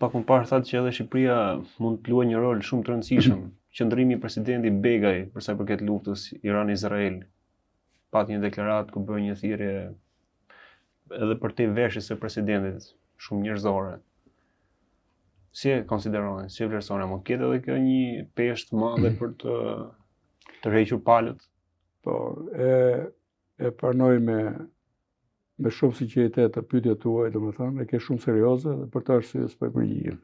Pak më parë thatë që edhe Shqipëria mund të luajë një rol shumë të rëndësishëm. Qëndrimi i presidentit Begaj për sa i përket luftës Iran-Izrael. Pati një deklaratë ku bëri një thirrje edhe për te veshjes së presidentit, shumë njerëzore. Si e konsideron, si e vlerëson, mund ketë edhe kjo një peshë të madhe për të tërhequr palët? Po, e pranoj me shumë sinqeritet të pyetjet tuaja, domethënë, e ke shumë serioze dhe për të arsye s'po e përgjigjem.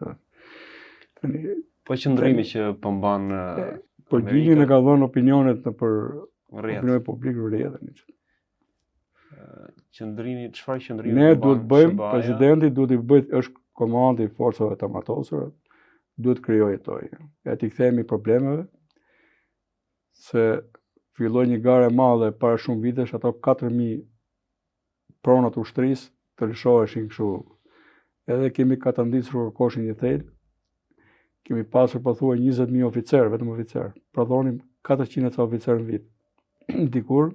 Po qëndrimi që po mban përgjigjen e ka dhënë opinionet për opinionin publik në rrjet. Çfarë qëndrimi ne duhet bëjmë, presidenti duhet i bëjë, është komandi i forcave të armatosura, duhet krijojë jetoj. E t'i kthehemi problemeve, se filloi një garë e madhe para shumë vitesh, ato 4.000 pronat ushtrisë të lëshoheshin kështu. Edhe kemi katandicur kërkoshin një thel, kemi pasur pothuaj 20.000 oficerë, vetëm oficerë. Prodhonim 400 oficerë në vit. Dikur,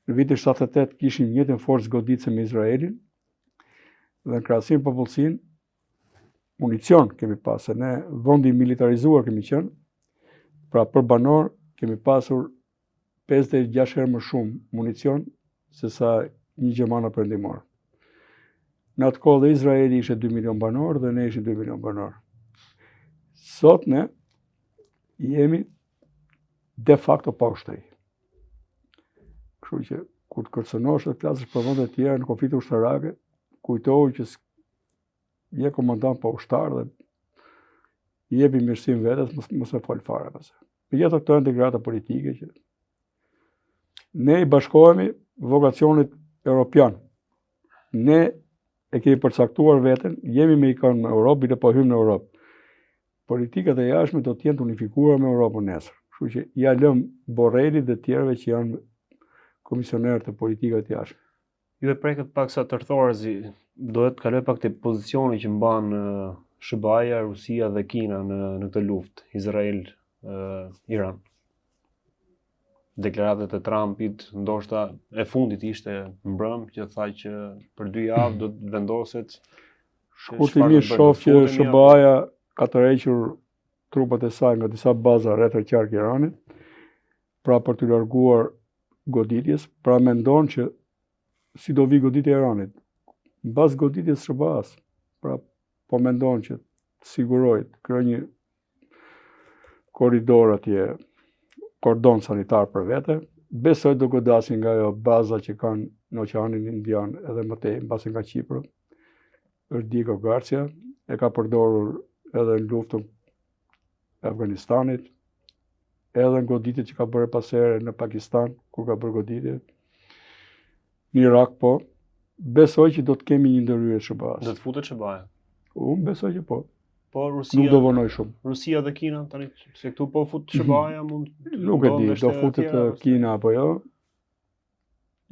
në vitin 78 kishim njëjtën forcë goditëse me Izraelin, dhe në krahasim popullsinë, municion kemi pasur, ne vendi militarizuar kemi qenë, pra për banor kemi pasur 5-6 herë më shumë municion se sa një Gjermana perëndimore. Në atë kohë dhe Izraeli ishte 2 milion banor dhe ne ishim 2 milion banor. Sot ne jemi de facto pa ushtri. Kështu që kur të kërcënosh dhe të flasësh për vende të tjera në konflikte ushtarake, kujtohu që je komandant pa ushtar dhe jepi mirësim vetes, mos e fol fare pas. Megjithatë këto janë degrata politike që ne i bashkohemi vokacionit europian. Ne e kemi përcaktuar veten, jemi me ikon në Europë, bile po hymë në Europë. Politikat e jashtme do të jenë të unifikuara me Europën nesër. Kështu që ja lëm Borrelit dhe tjerëve që janë komisionerë të politikave të jashtme. Ju e preket pak sa tërthorëzi, dohet të kaloj pak te pozicioni që mban SBA-ja, Rusia dhe Kina në këtë luftë, Izrael-Iran. Deklaratat e Trumpit, ndoshta e fundit ishte mbrëm që tha që për 2 javë do të vendoset. Shkurtimisht shoh që SBA-ja ka tërhequr trupat e saj nga disa baza rreth qark Iranit, pra për të larguar goditjes, pra mendon që si do vi goditja e Iranit, mbas goditjes së SBA-s, pra po mendon që të sigurojë të krijojë një korridor atje, kordon sanitar për vete, besoj do godasin nga ajo baza që kanë në Oqeanin Indian edhe më tej, mbasi nga Kipër. Është Diego Garcia, e ka përdorur edhe në luftën e Afganistanit, edhe në goditjet që ka bërë pasere në Pakistan, kur ka bërë goditje. Në Irak, po. Besoj që do të kemi një ndërhyrje të SBA-s. Do të futet SBA-ja? Unë besoj që po. Po Rusia, nuk do vonoj shumë. Rusia dhe Kina, tani, se këtu po fut SBA-ja mund... Nuk e di, do futet Kina apo jo.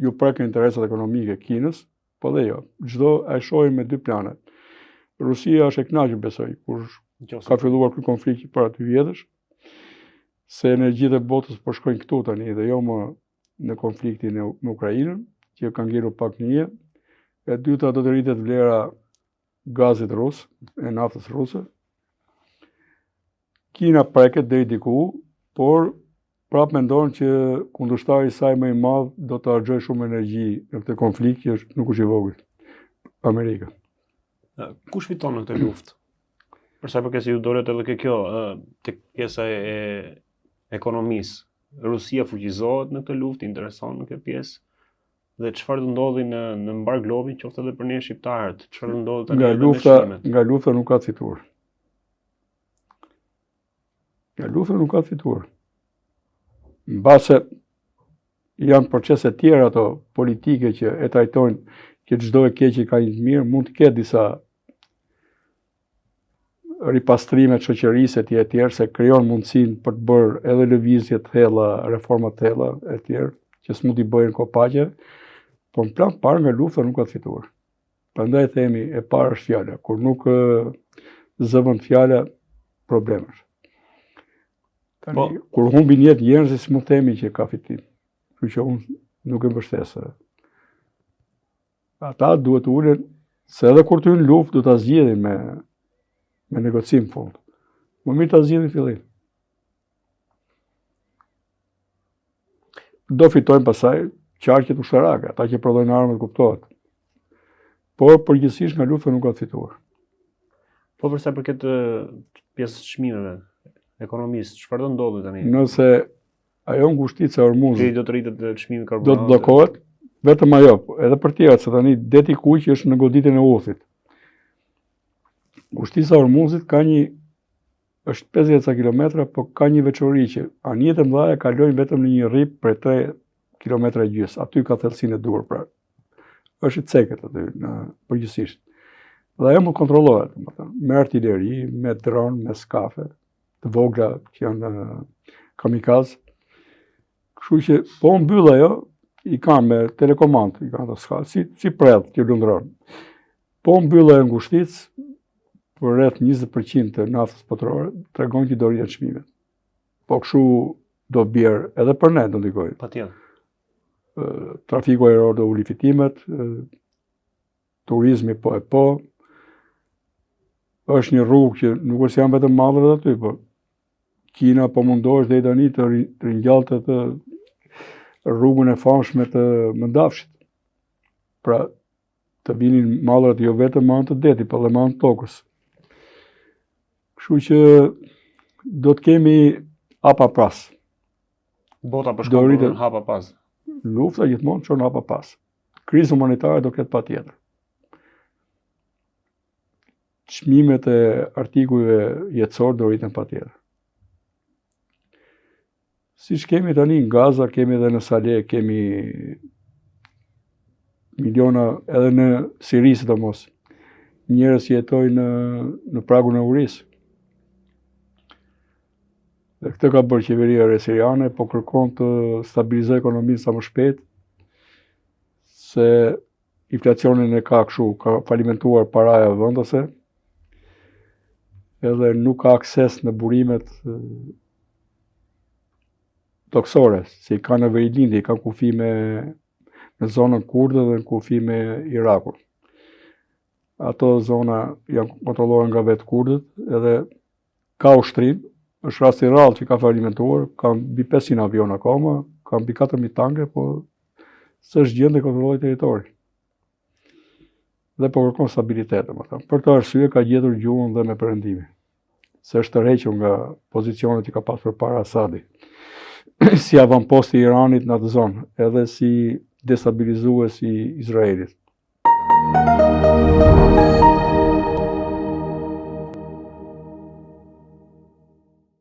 Ju prek interesat ekonomike Kinës, po dhe jo. Çdo e shohim me 2 plane. Rusia është e kënaqur, besoj, kur ka filluar ky konflikt para 2 vjetësh, se energjitë e botës po shkojnë këtu tani dhe jo më në konfliktin me Ukrainën, që ka ngjerur pak një. E dyta, do të rritet vlera gazit rus, e naftës ruse. Kina preket deri diku, por prap mendon që kundërshtari i saj më i madh do të harxojë shumë energji në këtë konflikt që nuk është i vogël. Amerika. Kush fiton në këtë luftë? Për sa i përket se ju dolet edhe kjo tek pjesa e ekonomisë. Rusia fuqizohet në këtë luftë, intereson në këtë pjesë. Dhe çfarë do ndodhi në mbar globin, qoftë edhe për ne shqiptarët? Çfarë do ndodhi tani me shimet? Nga lufta nuk ka të fituar. Nga lufta nuk ka të fituar. Mbase janë procese tjera ato politike që e trajtojnë që çdo e keq ka një të mirë, mund të ketë disa ripastrime të shoqërisë etj etj, se krijon mundësinë për të bërë edhe lëvizje të thella, reforma të thella etj, që s'mund t'i bëjnë kopaqe. Por në plan parë nga lufta nuk ka të fituar. Prandaj themi e para është fjala, kur nuk zëvën fjala, problemesh. Tani, kur humbin jetë njerëzit, s'mund themi që ka fitim. Kështu që unë nuk e mbështes. Ata duhet ulen, se edhe kur të hynë luftë, do ta zgjidhin me negocim fund. Më mirë ta zgjidhin fillim. Do fitojnë pasaj qarqet ushtarake, ata që prodhojnë armët kuptohet. Por përgjithsisht nga lufta nuk ka të fituar. Po për sa i përket pjesës së çmimeve, ekonomisë, çfarë do ndodhi tani? Nëse ajo ngushtica e Hormuzit Deri do të rritet çmimi i do karburantit. të bllokohet, vetëm ajo, edhe për tjerët, se tani deti Kuq është në goditjen e Uthit. Ngushtica e Hormuzit është 50 kilometra, po ka një veçori që anijet e mëdha kalojnë vetëm në një rrip për 3 kilometra gjys. Aty ka thellësinë e duhur pra. Është i cekët aty në përgjithsisht. Dhe ajo mund kontrollohet, me artilleri, me dron, me skafe, të vogla që janë kamikaz. Kështu që po mbyll ajo, i kanë me telekomand, i kanë të skafe, si predh që lundron. Po mbyll ajo ngushticë, për rreth 20% të naftës botërore, tregon që do rriten çmimet. Po kështu do bjerë edhe për ne do ndikojë. Patjetër. Trafiku ajror do uli fitimet, turizmi po. Është një rrugë që nuk është janë vetëm mallrat aty, po Kina po mundohesh deri tani të ringjallë të rrugën e famshme të Mëndafshit. Pra të vinin mallrat jo vetëm anë të detit, por edhe anë të tokës. Kështu që do të kemi hapa pas. Bota po shkon në hapa pas. Lufta gjithmonë çon hapa pas. Krizë humanitare do ketë patjetër. Çmimet e artikujve jetësor do rriten patjetër. Siç kemi tani në Gaza, kemi edhe në Saleh, kemi miliona edhe në Siri sidomos. Njerëz që jetojnë në pragun e urisë. Dhe këtë ka bërë qeveria e siriane, po kërkon të stabilizojë ekonominë sa më shpejt, se inflacionin e ka kështu, ka falimentuar paraja vendase, edhe nuk ka akses në burimet toksore, se i ka në Verilindi, i ka kufi në zonën kurde dhe në kufi me Irakun. Ato zona janë kontrolluar nga vetë kurdët, edhe ka ushtrim, është rasti rrallë që ka falimentuar, ka mbi 500 avion akoma, ka mbi 4000 tanke, po s'është gjendë e kontrolloj territori. Dhe po kërkon stabilitet, domethënë. Për të arsye ka gjetur gjuhën dhe me perëndime. Se është tërhequr nga pozicionet që ka pasur përpara Asadi. Si avamposti i Iranit në atë zonë, edhe si destabilizues i Izraelit.